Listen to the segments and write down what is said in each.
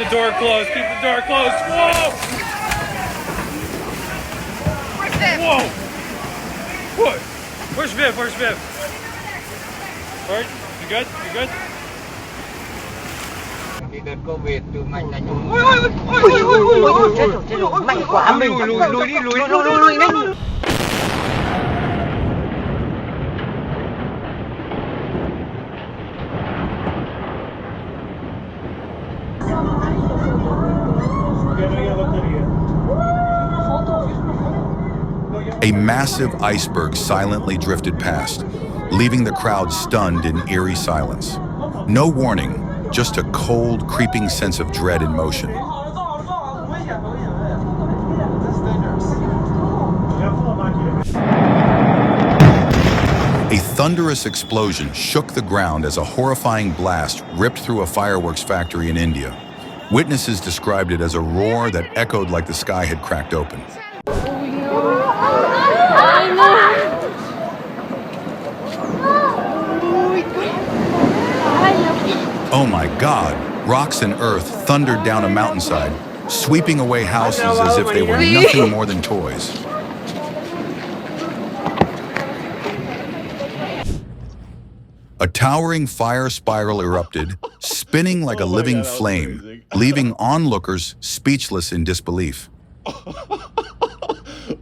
the door closed. Keep the door closed. Whoa! Where's Viv? Whoa! What? Where's Viv? Where's Viv? Alright, you good? You good? Mạnh quá mình. Lùi nhanh. A massive iceberg silently drifted past, leaving the crowd stunned in eerie silence. No warning, just a cold, creeping sense of dread in motion. A thunderous explosion shook the ground as a horrifying blast ripped through a fireworks factory in India. Witnesses described it as a roar that echoed like the sky had cracked open. Oh my God! Rocks and earth thundered down a mountainside, sweeping away houses as if they were nothing more than toys. A towering fire spiral erupted, spinning like a living flame, leaving onlookers speechless in disbelief.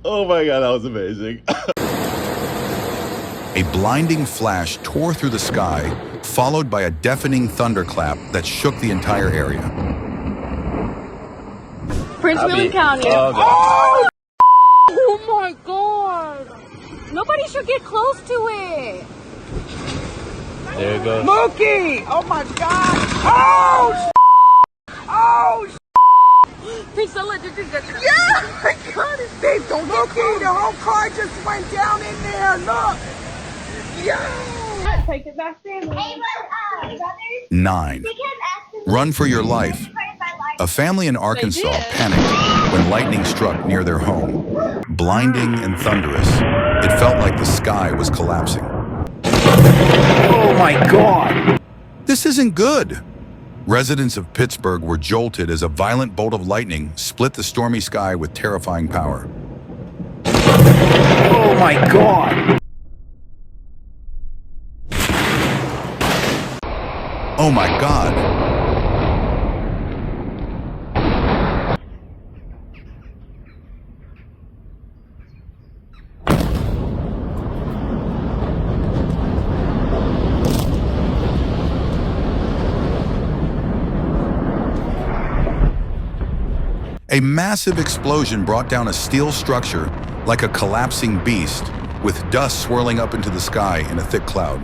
Oh my God, that was amazing. A blinding flash tore through the sky, followed by a deafening thunderclap that shook the entire area. Prince William County. Oh, Oh my God! Nobody should get close to it. there it goes. Mookie! Oh my God! Oh! Oh! Prince William, did you get it? Yeah! I got it! Babe, don't Mookie, the whole car just went down in there. Look! Yeah! Take it back in. 9. Run for your life. A family in Arkansas panicked when lightning struck near their home. Blinding and thunderous, it felt like the sky was collapsing. Oh my God! This isn't good. Residents of Pittsburgh were jolted as a violent bolt of lightning split the stormy sky with terrifying power. Oh my God! Oh my God! A massive explosion brought down a steel structure like a collapsing beast, with dust swirling up into the sky in a thick cloud.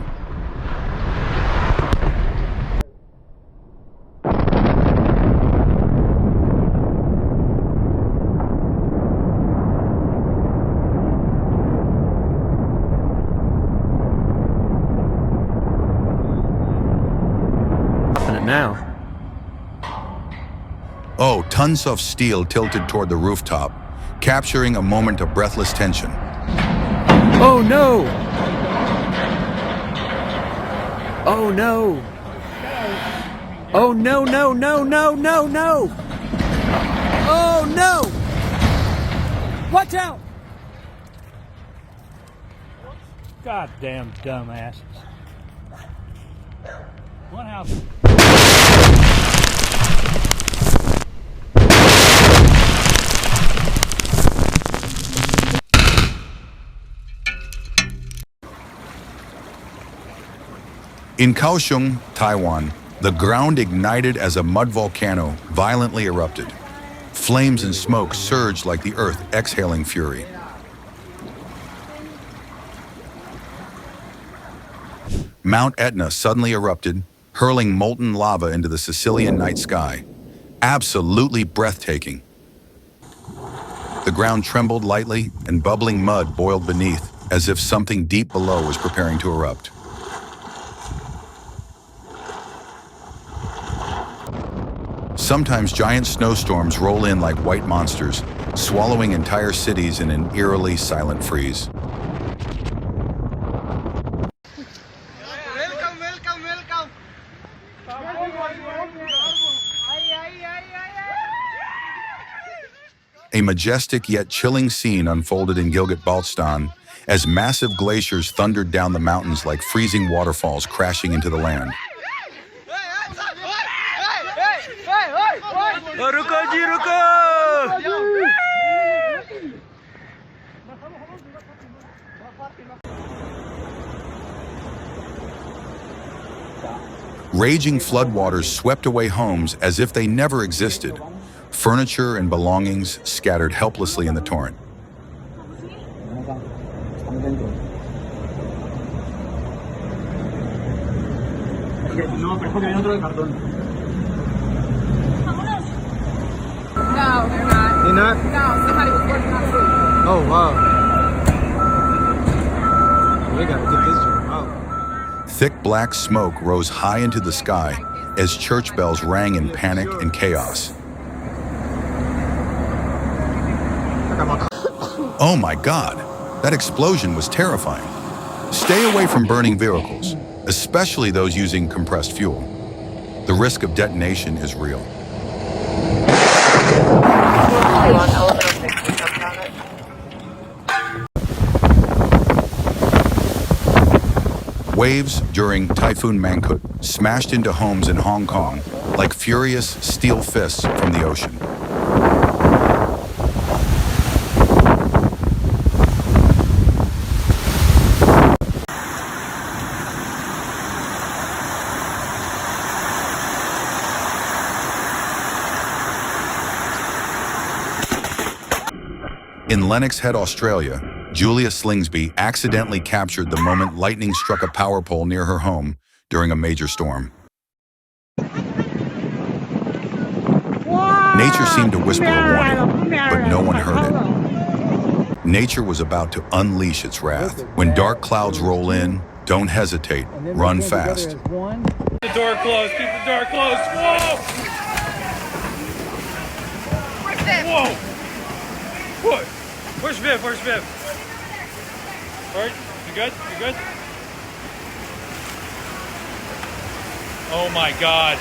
Now. Oh, tons of steel tilted toward the rooftop, capturing a moment of breathless tension. Oh no! Oh no! Oh no, no, no, no, no, no! Oh no! Watch out! Goddamn dumbasses. What happened? In Kaohsiung, Taiwan, the ground ignited as a mud volcano violently erupted. Flames and smoke surged like the earth exhaling fury. Mount Etna suddenly erupted, hurling molten lava into the Sicilian night sky. Absolutely breathtaking. The ground trembled lightly, and bubbling mud boiled beneath, as if something deep below was preparing to erupt. Sometimes giant snowstorms roll in like white monsters, swallowing entire cities in an eerily silent freeze. Welcome, welcome, welcome. A majestic yet chilling scene unfolded in Gilgit-Baltistan as massive glaciers thundered down the mountains like freezing waterfalls crashing into the land. Raging floodwaters swept away homes as if they never existed. Furniture and belongings scattered helplessly in the torrent. No, they're not. They're not? No, somebody was working on food. Oh, wow. We gotta get this joint out. Thick black smoke rose high into the sky as church bells rang in panic and chaos. Oh my God, that explosion was terrifying. Stay away from burning vehicles, especially those using compressed fuel. The risk of detonation is real. Waves during Typhoon Mangkhut smashed into homes in Hong Kong like furious steel fists from the ocean. In Lennox Head, Australia, Julia Slingsby accidentally captured the moment lightning struck a power pole near her home during a major storm. Nature seemed to whisper a warning, but no one heard it. Nature was about to unleash its wrath. When dark clouds roll in, don't hesitate, run fast. Keep the door closed, keep the door closed. Whoa! Whoa! What? Where's Viv? Where's Viv? Alright, you good? You good? Oh my God.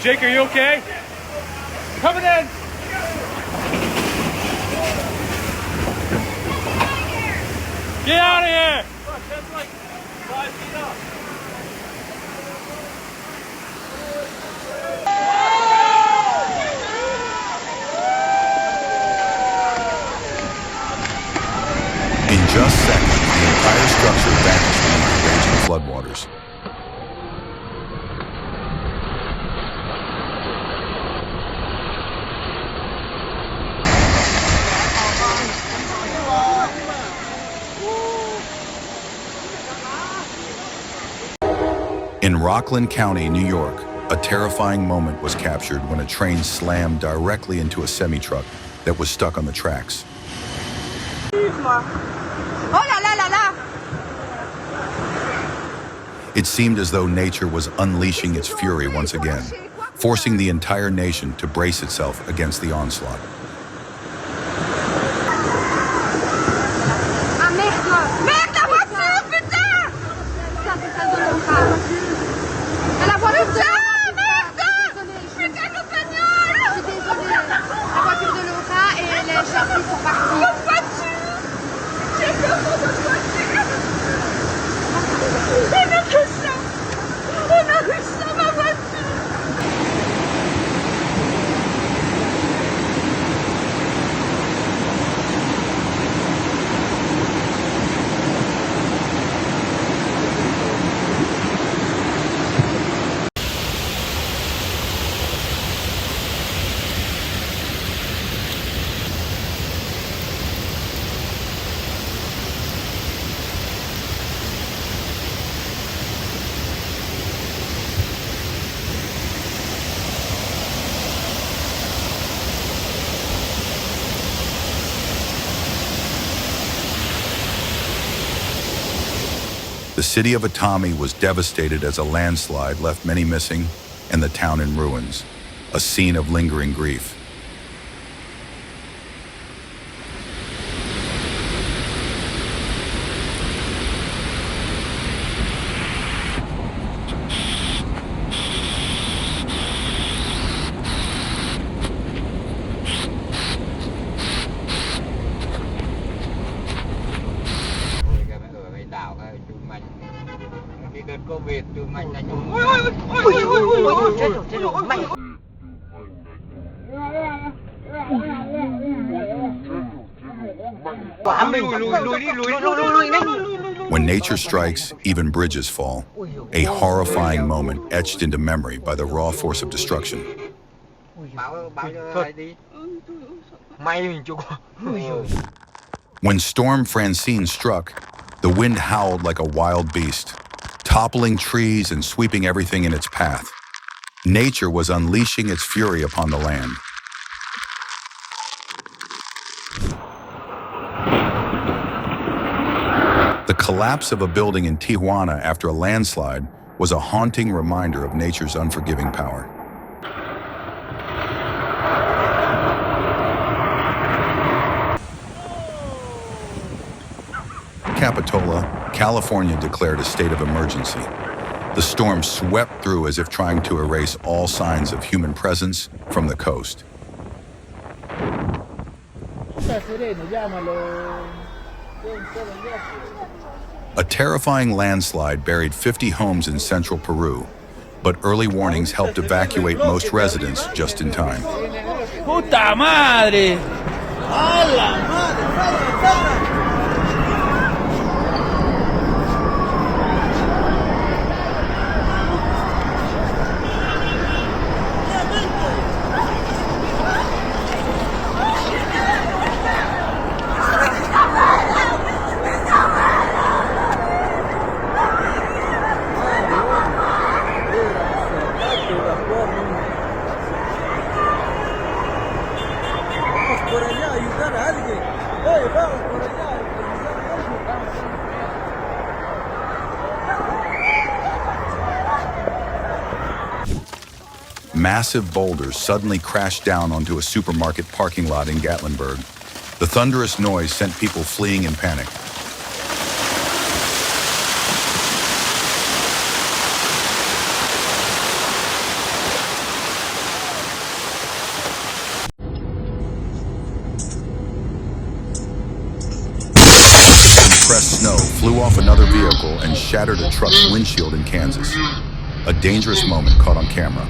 Jake, are you okay? Coming in! Get out of here! Look, that's like 5 feet up. In just seconds, the entire structure vanished beneath the raging floodwaters. In Rockland County, New York, a terrifying moment was captured when a train slammed directly into a semi-truck that was stuck on the tracks. It seemed as though nature was unleashing its fury once again, forcing the entire nation to brace itself against the onslaught. The city of Atami was devastated as a landslide left many missing and the town in ruins, a scene of lingering grief. When nature strikes, even bridges fall. A horrifying moment etched into memory by the raw force of destruction. When Storm Francine struck, the wind howled like a wild beast, toppling trees and sweeping everything in its path. Nature was unleashing its fury upon the land. The collapse of a building in Tijuana after a landslide was a haunting reminder of nature's unforgiving power. Capitola, California declared a state of emergency. The storm swept through as if trying to erase all signs of human presence from the coast. A terrifying landslide buried 50 homes in central Peru, but early warnings helped evacuate most residents just in time. ¡Puta madre! ¡A la madre! Massive boulders suddenly crashed down onto a supermarket parking lot in Gatlinburg. The thunderous noise sent people fleeing in panic. Compressed snow flew off another vehicle and shattered a truck's windshield in Kansas. A dangerous moment caught on camera.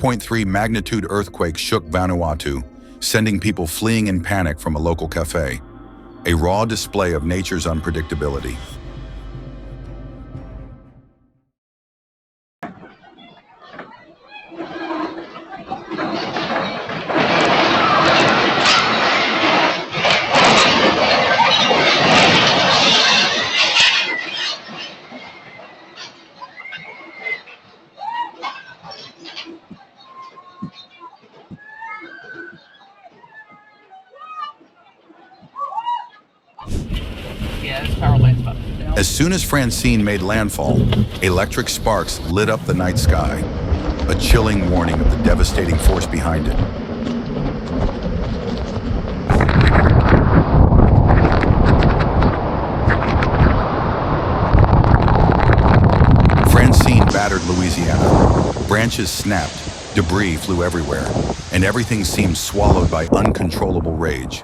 6.3 magnitude earthquake shook Vanuatu, sending people fleeing in panic from a local cafe. A raw display of nature's unpredictability. As soon as Francine made landfall, electric sparks lit up the night sky, a chilling warning of the devastating force behind it. Francine battered Louisiana. Branches snapped, debris flew everywhere, and everything seemed swallowed by uncontrollable rage.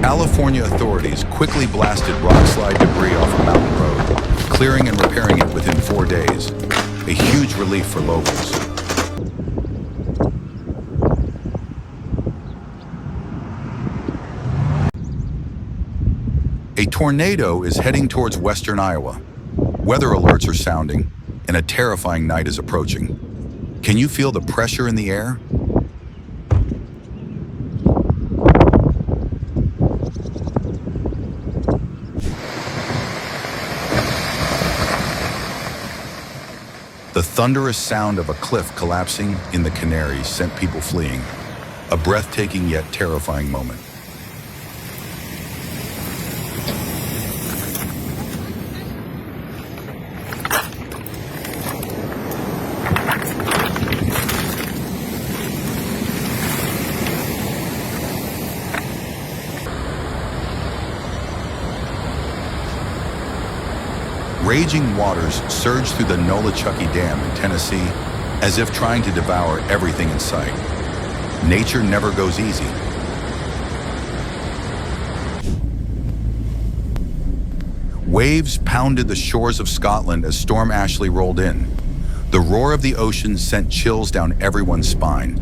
California authorities quickly blasted rockslide debris off a mountain road, clearing and repairing it within 4 days. A huge relief for locals. A tornado is heading towards western Iowa. Weather alerts are sounding, and a terrifying night is approaching. Can you feel the pressure in the air? The thunderous sound of a cliff collapsing in the Canaries sent people fleeing. A breathtaking yet terrifying moment. Raging waters surged through the Nolichucky Dam in Tennessee as if trying to devour everything in sight. Nature never goes easy. Waves pounded the shores of Scotland as Storm Ashley rolled in. The roar of the ocean sent chills down everyone's spine.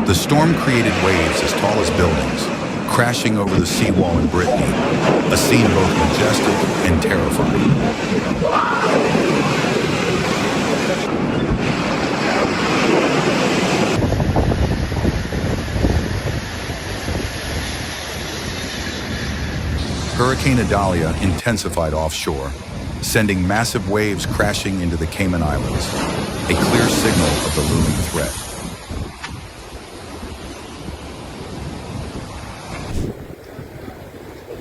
The storm created waves as tall as buildings, crashing over the seawall in Brittany, a scene both majestic and terrifying. Hurricane Idalia intensified offshore, sending massive waves crashing into the Cayman Islands, a clear signal of the looming threat.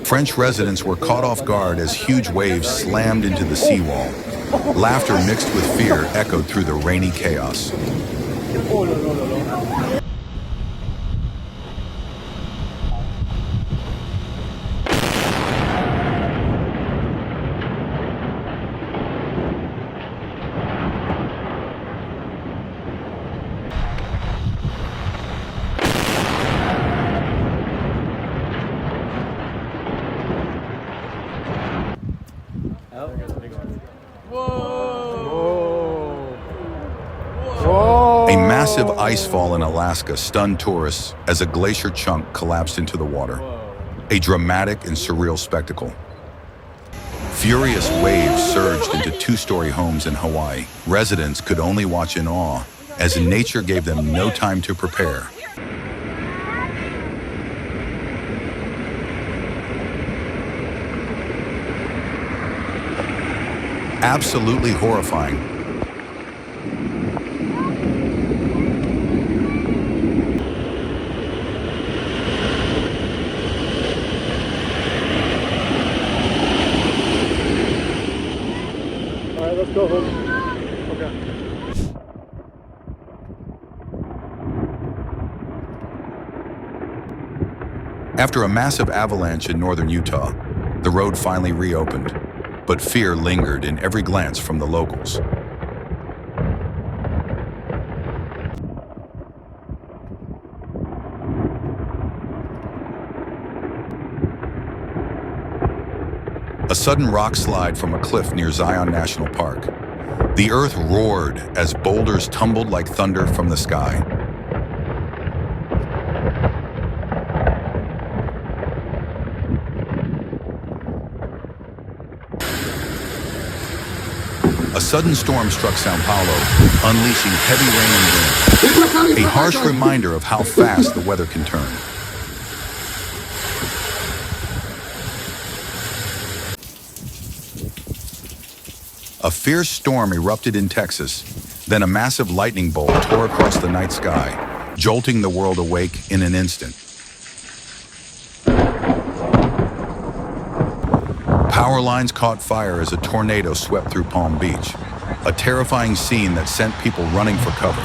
French residents were caught off guard as huge waves slammed into the seawall. Laughter mixed with fear echoed through the rainy chaos. A massive ice fall in Alaska stunned tourists as a glacier chunk collapsed into the water. A dramatic and surreal spectacle. Furious waves surged into two-story homes in Hawaii. Residents could only watch in awe as nature gave them no time to prepare. Absolutely horrifying. All right, let's go home. Okay. After a massive avalanche in northern Utah, the road finally reopened, but fear lingered in every glance from the locals. A sudden rock slide from a cliff near Zion National Park. The earth roared as boulders tumbled like thunder from the sky. A sudden storm struck Sao Paulo, unleashing heavy rain and wind. A harsh reminder of how fast the weather can turn. A fierce storm erupted in Texas, then a massive lightning bolt tore across the night sky, jolting the world awake in an instant. Power lines caught fire as a tornado swept through Palm Beach, a terrifying scene that sent people running for cover.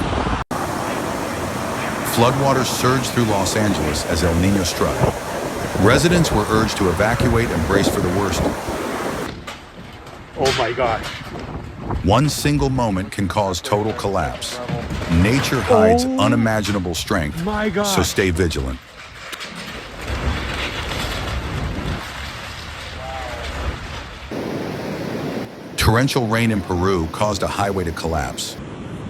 Floodwaters surged through Los Angeles as El Niño struck. Residents were urged to evacuate and brace for the worst. Oh my God. One single moment can cause total collapse. Nature hides unimaginable strength, My God. so stay vigilant. Torrential rain in Peru caused a highway to collapse.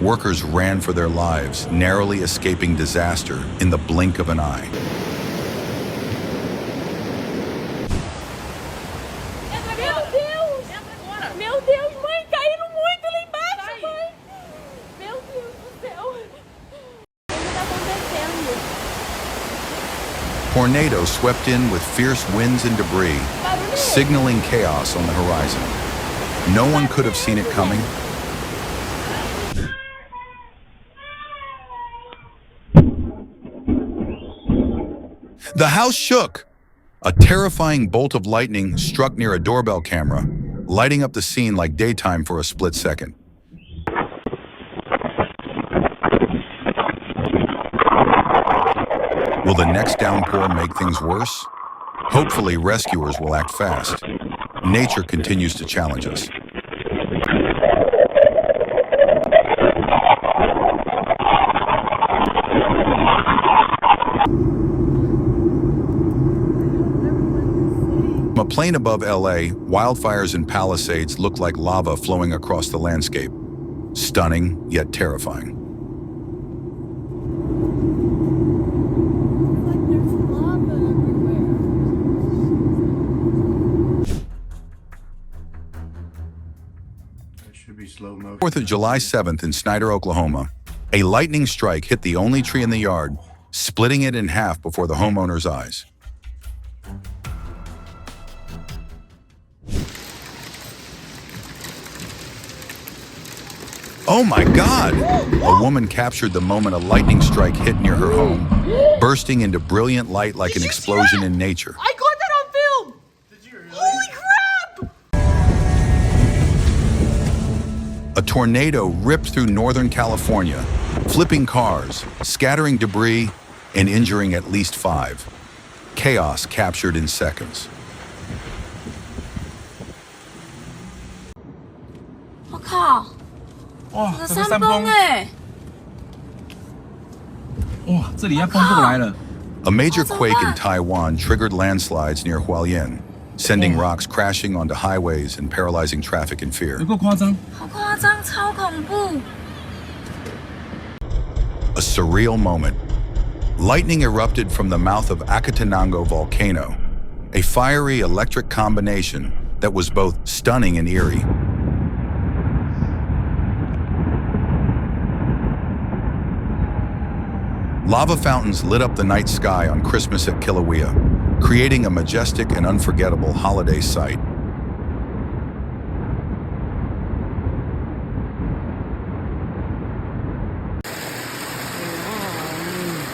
Workers ran for their lives, narrowly escaping disaster in the blink of an eye. Meu Deus, mãe, caíram muito lá embaixo, mãe. Meu Deus do céu. O que tá acontecendo? Tornadoes swept in with fierce winds and debris, signaling chaos on the horizon. No one could have seen it coming. The house shook. A terrifying bolt of lightning struck near a doorbell camera, lighting up the scene like daytime for a split second. next downpour make things worse? Hopefully, rescuers will act fast. Nature continues to challenge us. From a plane above LA, wildfires in Palisades look like lava flowing across the landscape. Stunning, yet terrifying. Should be slow motion. 4th of July 7th in Snyder, Oklahoma, a lightning strike hit the only tree in the yard, splitting it in half before the homeowner's eyes. Oh my God! A woman captured the moment a lightning strike hit near her home, bursting into brilliant light like an explosion in nature. I caught that on film! Did you really? Holy crap! A tornado ripped through Northern California, flipping cars, scattering debris, and injuring at least 5. Chaos captured in seconds. 我靠！哇，这这个山崩！哎！哇，这里要崩过来了。 A major quake in Taiwan triggered landslides near Hualien, sending rocks crashing onto highways and paralyzing traffic in fear. 有够夸张！好夸张，超恐怖！ A surreal moment. Lightning erupted from the mouth of Acatenango volcano, a fiery electric combination that was both stunning and eerie. Lava fountains lit up the night sky on Christmas at Kilauea, creating a majestic and unforgettable holiday sight.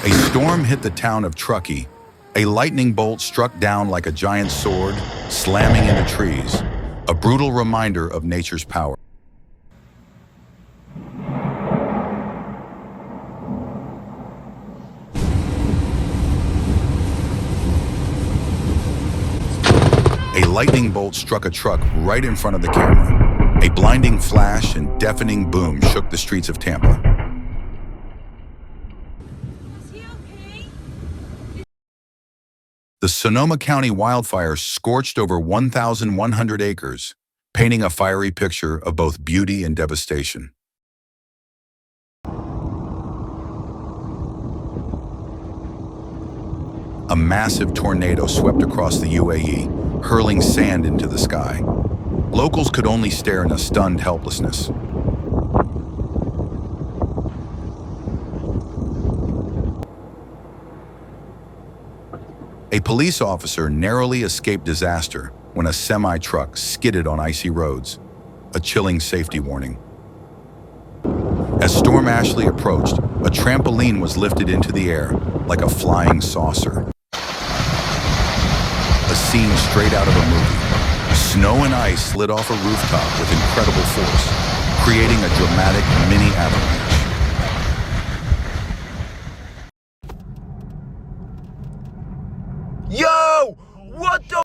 A storm hit the town of Truckee. A lightning bolt struck down like a giant sword, slamming into trees, a brutal reminder of nature's power. A lightning bolt struck a truck right in front of the camera. A blinding flash and deafening boom shook the streets of Tampa. Is he okay? The Sonoma County wildfires scorched over 1,100 acres, painting a fiery picture of both beauty and devastation. A massive tornado swept across the UAE, hurling sand into the sky. Locals could only stare in a stunned helplessness. A police officer narrowly escaped disaster when a semi-truck skidded on icy roads, a chilling safety warning. As Storm Ashley approached, a trampoline was lifted into the air like a flying saucer. A scene straight out of a movie. Snow and ice slid off a rooftop with incredible force, creating a dramatic mini avalanche. Yo! What the?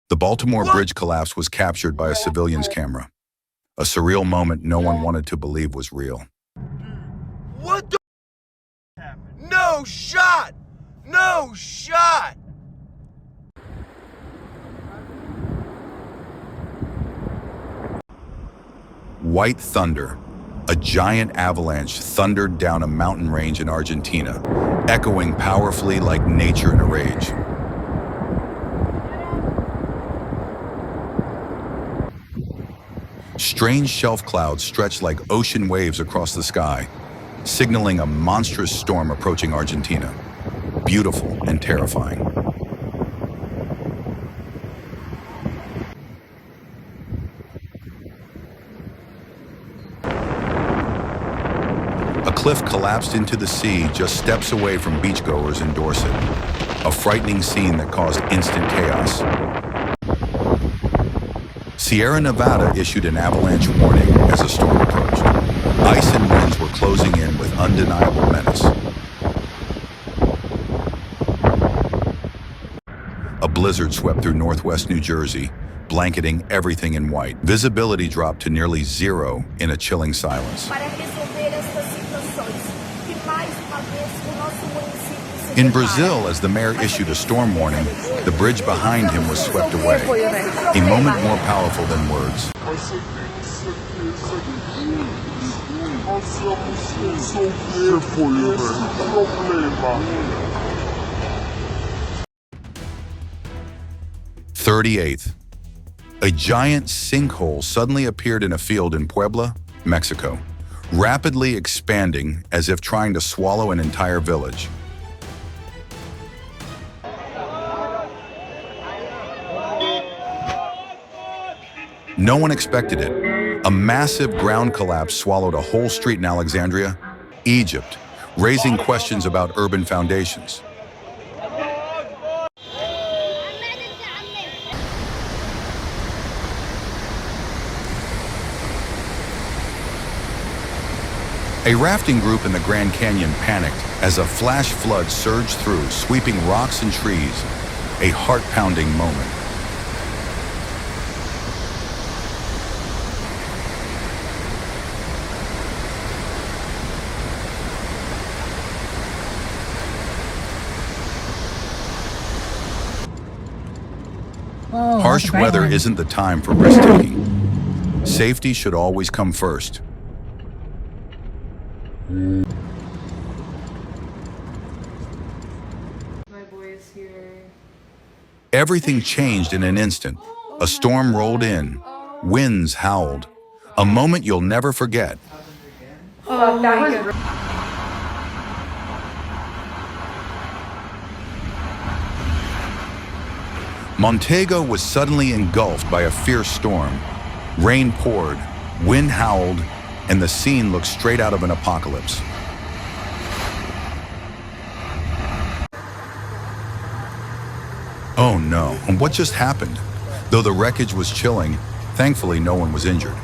The Baltimore Bridge collapse was captured by a civilian's camera. A surreal moment no one wanted to believe was real. What the? No shot! No shot! White thunder. A giant avalanche thundered down a mountain range in Argentina, echoing powerfully like nature in a rage. Strange shelf clouds stretched like ocean waves across the sky, signaling a monstrous storm approaching Argentina. Beautiful and terrifying. A cliff collapsed into the sea just steps away from beachgoers in Dorset, a frightening scene that caused instant chaos. Sierra Nevada issued an avalanche warning as the storm approached. Ice and winds were closing in with undeniable menace. blizzard swept through northwest New Jersey, blanketing everything in white. Visibility dropped to nearly zero in a chilling silence. In Brazil, as the mayor issued a storm warning, the bridge behind him was swept away, a moment more powerful than words. "38th. A giant sinkhole suddenly appeared in a field in Puebla, Mexico, rapidly expanding as if trying to swallow an entire village. No one expected it. A massive ground collapse swallowed a whole street in Alexandria, Egypt, raising questions about urban foundations. A rafting group in the Grand Canyon panicked as a flash flood surged through, sweeping rocks and trees, a heart-pounding moment. Harsh weather isn't the time for risk-taking. Safety should always come first. My boy is here. Everything changed in an instant. A storm rolled in. Winds howled. A moment you'll never forget. Oh my God. Montego was suddenly engulfed by a fierce storm. Rain poured, wind howled, and the scene looked straight out of an apocalypse. Oh no, and what just happened? Though the wreckage was chilling, thankfully no one was injured.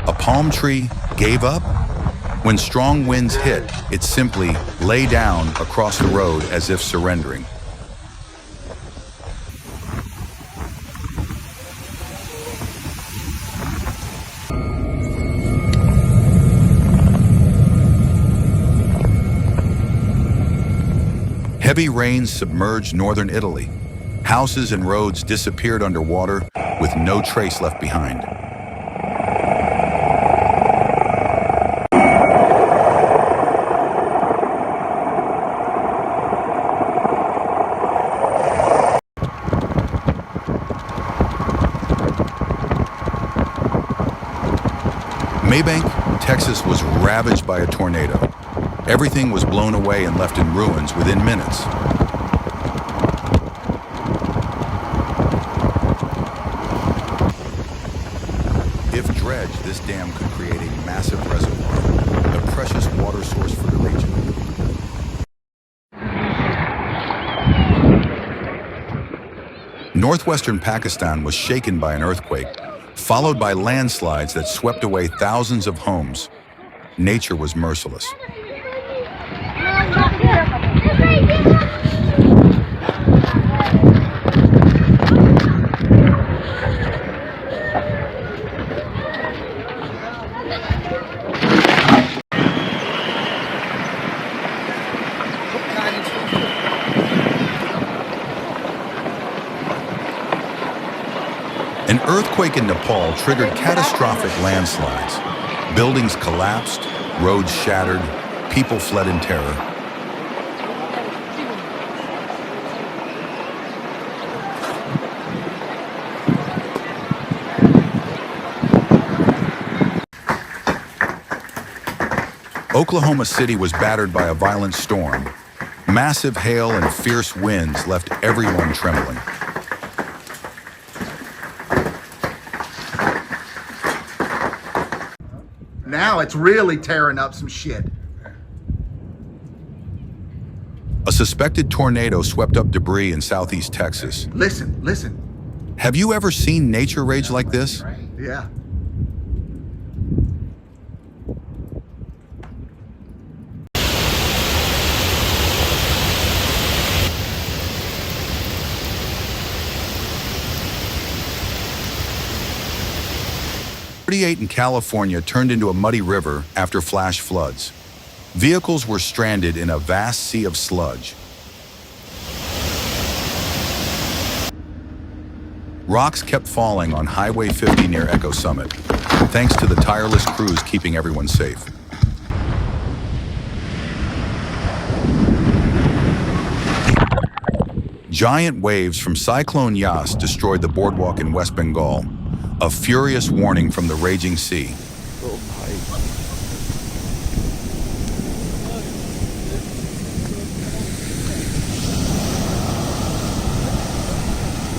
A palm tree gave up? When strong winds hit, it simply lay down across the road as if surrendering. Heavy rains submerged northern Italy. Houses and roads disappeared underwater with no trace left behind. Maybank, Texas was ravaged by a tornado. Everything was blown away and left in ruins within minutes. If dredged, this dam could create a massive reservoir, a precious water source for the region. Northwestern Pakistan was shaken by an earthquake, followed by landslides that swept away thousands of homes. Nature was merciless. An earthquake in Nepal triggered catastrophic landslides. Buildings collapsed, roads shattered, people fled in terror. Oklahoma City was battered by a violent storm. Massive hail and fierce winds left everyone trembling. Now it's really tearing up some shit. A suspected tornado swept up debris in southeast Texas. Listen. Have you ever seen nature rage like this? Yeah. 38 in California turned into a muddy river after flash floods. Vehicles were stranded in a vast sea of sludge. Rocks kept falling on Highway 50 near Echo Summit, thanks to the tireless crews keeping everyone safe. Giant waves from Cyclone Yas destroyed the boardwalk in West Bengal, a furious warning from the raging sea.